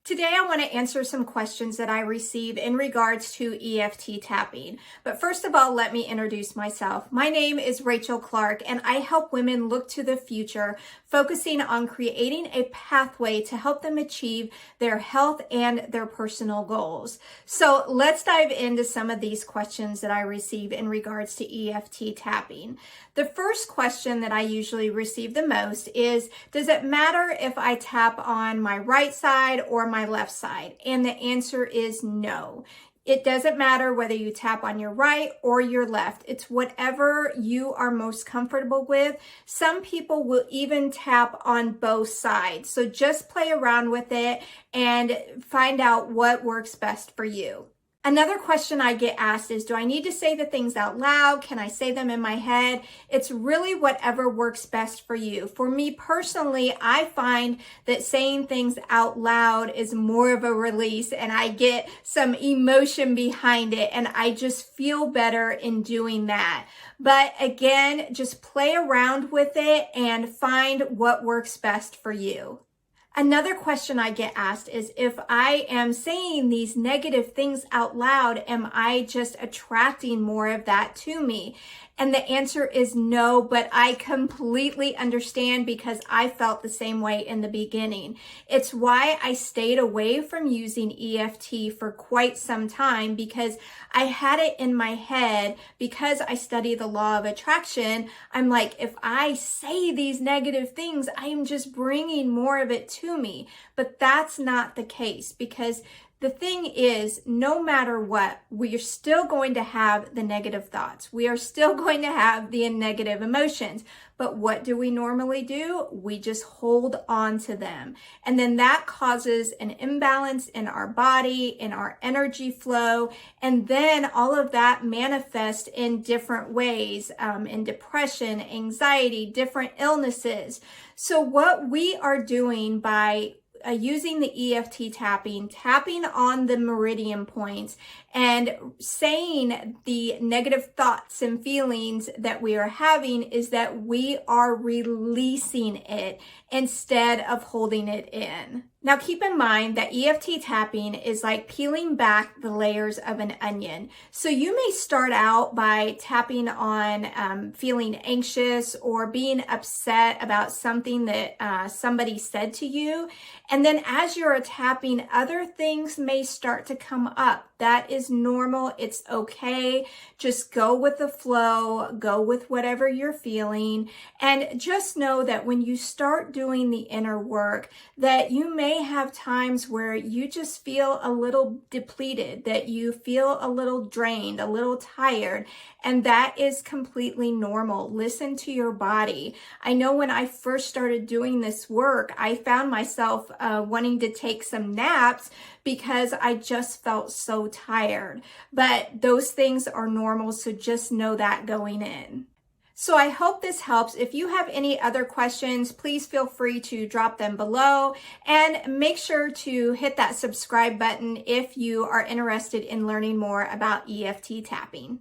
Today, I want to answer some questions that I receive in regards to EFT tapping. But first of all, let me introduce myself. My name is Rachael Clark, and I help women look to the future, focusing on creating a pathway to help them achieve their health and their personal goals. So let's dive into some of these questions that I receive in regards to EFT tapping. The first question that I usually receive the most is, does it matter if I tap on my right side or my left side? And the answer is no. It doesn't matter whether you tap on your right or your left. It's whatever you are most comfortable with. Some people will even tap on both sides. So just play around with it and find out what works best for you. Another question I get asked is, do I need to say the things out loud? Can I say them in my head? It's really whatever works best for you. For me personally, I find that saying things out loud is more of a release and I get some emotion behind it and I just feel better in doing that. But again, just play around with it and find what works best for you. Another question I get asked is, if I am saying these negative things out loud, am I just attracting more of that to me? And the answer is no, but I completely understand because I felt the same way in the beginning. It's why I stayed away from using EFT for quite some time, because I had it in my head, because I study the law of attraction. I'm like, if I say these negative things, I am just bringing more of it to me. But that's not the case, because the thing is, no matter what, we are still going to have the negative thoughts. We are still going to have the negative emotions. But what do we normally do? We just hold on to them. And then that causes an imbalance in our body, in our energy flow. And then all of that manifests in different ways, in depression, anxiety, different illnesses. So what we are doing by using the EFT tapping on the meridian points and saying the negative thoughts and feelings that we are having, is that we are releasing it instead of holding it in. Now keep in mind that EFT tapping is like peeling back the layers of an onion. So you may start out by tapping on feeling anxious or being upset about something that somebody said to you. And then as you're tapping, other things may start to come up. That is normal. It's okay. Just go with the flow, go with whatever you're feeling. And just know that when you start doing the inner work, that you may have times where you just feel a little depleted, that you feel a little drained, a little tired, and that is completely normal. Listen to your body. I know when I first started doing this work, I found myself wanting to take some naps because I just felt so tired. But those things are normal, so just know that going in. So I hope this helps. If you have any other questions, please feel free to drop them below, and make sure to hit that subscribe button if you are interested in learning more about EFT tapping.